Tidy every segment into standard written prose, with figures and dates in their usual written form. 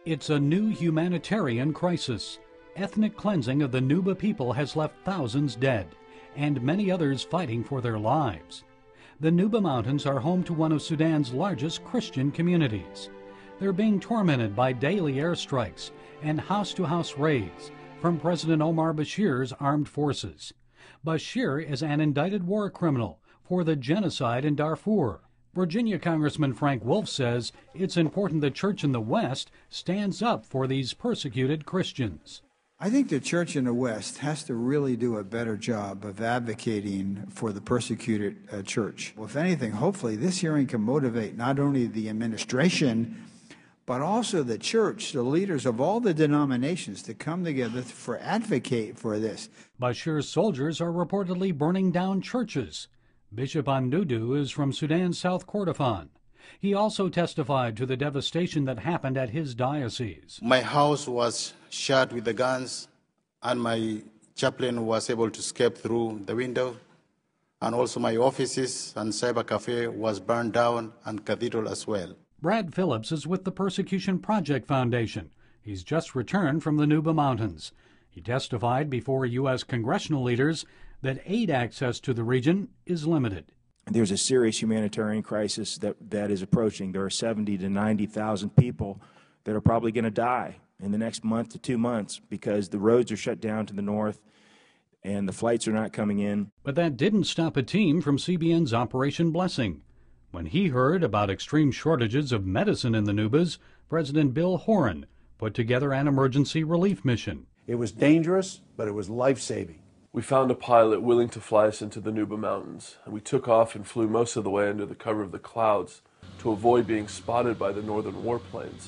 It's a new humanitarian crisis. Ethnic cleansing of the Nuba people has left thousands dead, and many others fighting for their lives. The Nuba Mountains are home to one of Sudan's largest Christian communities. They're being tormented by daily airstrikes and house-to-house raids from President Omar Bashir's armed forces. Bashir is an indicted war criminal for the genocide in Darfur. Virginia Congressman Frank Wolf says it's important the church in the West stands up for these persecuted Christians. I think the church in the West has to really do a better job of advocating for the persecuted church. Well, if anything, hopefully this hearing can motivate not only the administration, but also the church, the leaders of all the denominations to come together for advocate for this. Bashir's soldiers are reportedly burning down churches. Bishop Andudu is from Sudan's South Kordofan. He also testified to the devastation that happened at his diocese. My house was shot with the guns, and my chaplain was able to escape through the window. And also my offices and cyber cafe was burned down, and cathedral as well. Brad Phillips is with the Persecution Project Foundation. He's just returned from the Nuba Mountains. He testified before U.S. congressional leaders that aid access to the region is limited. There's a serious humanitarian crisis that is approaching. There are 70 to 90,000 people that are probably going to die in the next month to 2 months because the roads are shut down to the north and the flights are not coming in. But that didn't stop a team from CBN's Operation Blessing. When he heard about extreme shortages of medicine in the Nubas, President Bill Horan put together an emergency relief mission. It was dangerous, but it was life-saving. We found a pilot willing to fly us into the Nuba Mountains, and we took off and flew most of the way under the cover of the clouds to avoid being spotted by the northern warplanes.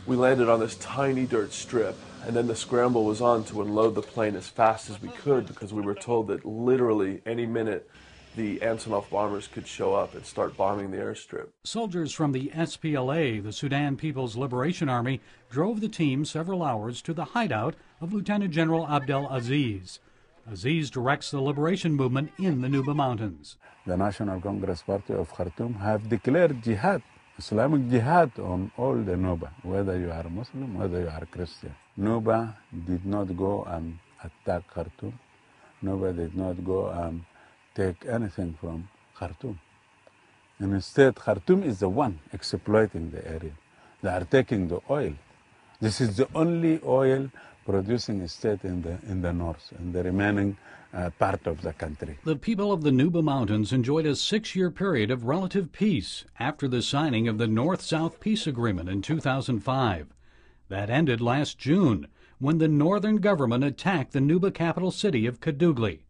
We landed on this tiny dirt strip, and then the scramble was on to unload the plane as fast as we could because we were told that literally any minute the Antonov bombers could show up and start bombing the airstrip. Soldiers from the SPLA, the Sudan People's Liberation Army, drove the team several hours to the hideout of Lieutenant General Abdel Aziz. Aziz directs the liberation movement in the Nuba Mountains. The National Congress Party of Khartoum have declared jihad, Islamic jihad on all the Nuba, whether you are Muslim, whether you are Christian. Nuba did not go and attack Khartoum. Nuba did not go and take anything from Khartoum. And instead, Khartoum is the one exploiting the area. They are taking the oil. This is the only oil producing state in the north, in the remaining part of the country. The people of the Nuba Mountains enjoyed a 6-year period of relative peace after the signing of the North-South Peace Agreement in 2005. That ended last June when the northern government attacked the Nuba capital city of Kadugli.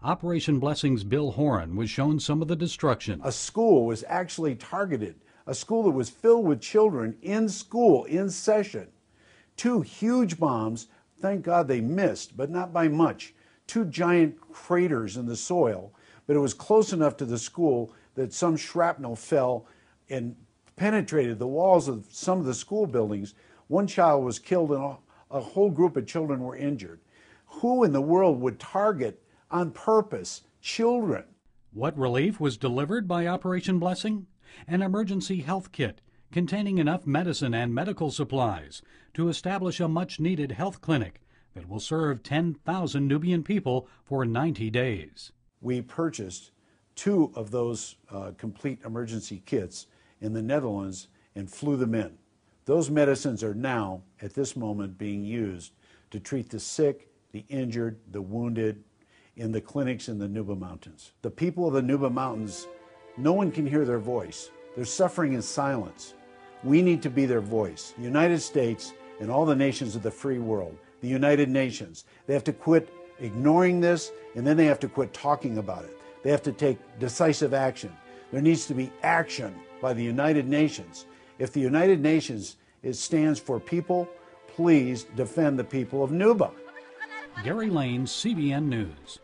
Operation Blessing's Bill Horan was shown some of the destruction. A school was actually targeted, a school that was filled with children in school, in session. 2 huge bombs, thank God they missed, but not by much. 2 giant craters in the soil, but it was close enough to the school that some shrapnel fell and penetrated the walls of some of the school buildings. 1 child was killed and a whole group of children were injured. Who in the world would target on purpose children? What relief was delivered by Operation Blessing? An emergency health kit containing enough medicine and medical supplies to establish a much-needed health clinic that will serve 10,000 Nubian people for 90 days. We purchased 2 of those complete emergency kits in the Netherlands and flew them in. Those medicines are now, at this moment, being used to treat the sick, the injured, the wounded in the clinics in the Nuba Mountains. The people of the Nuba Mountains, no one can hear their voice. They're suffering in silence. We need to be their voice. The United States and all the nations of the free world, the United Nations, they have to quit ignoring this, and then they have to quit talking about it. They have to take decisive action. There needs to be action by the United Nations. If the United Nations stands for people, please defend the people of Nuba. Gary Lane, CBN News.